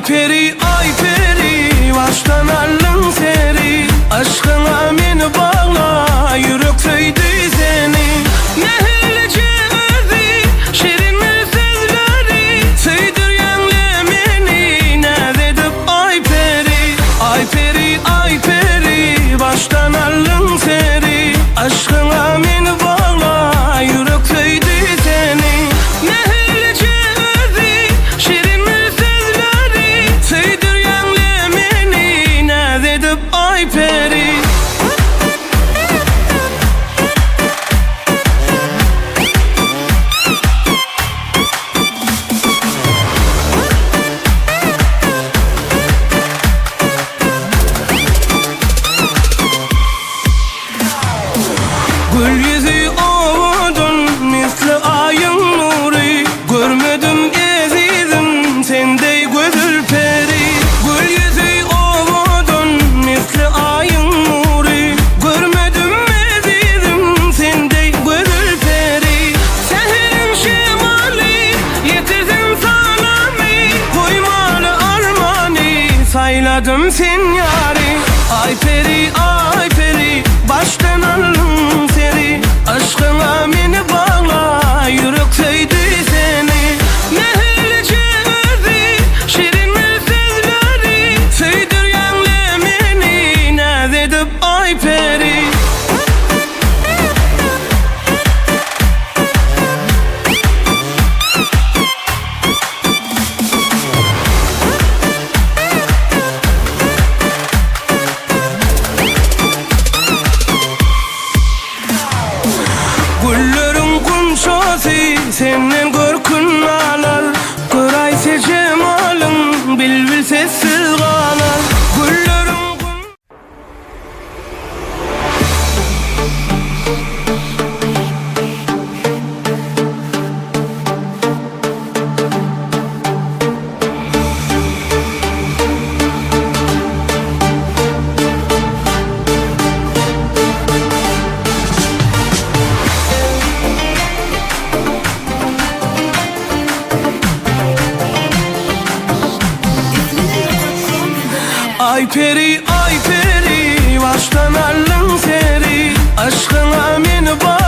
peri, ay peri, baştan alın seri. Aşkına beni bağla, yürek söydü seni. Nehirlice özü, şirin sözleri, söydür yanlemeni, ne dedim ay peri. Ay peri, ay peri, baştan alın seri. Aşkına beni bağla, yürek söydü seni. Nehirlice özü, şirin sözleri, söydür yanlemeni, ne dedim ay peri. Gül yüzü ovudun misli ayın nuri. Görmedim ezizim sendey gözül peri. Gül yüzü ovudun misli ayın nuri. Görmedim ezizim sendey gözül peri. Seherim şemali yetirdim salami. Koymalı armani sayladım sen yari. Ay peri, ay peri, baştan alın seri. Aşkına beni bağla, yürek söydü seni. Nehirlice özü, şirin sözleri, söydür yanlemeni, ne dedim ay peri. Güllerin kunşosi senden görkün alar. Görayse cemalın bilbil sessiz kalar. Güllerin ay peri, ay peri, baştan alın seri. Aşkına beni bağla.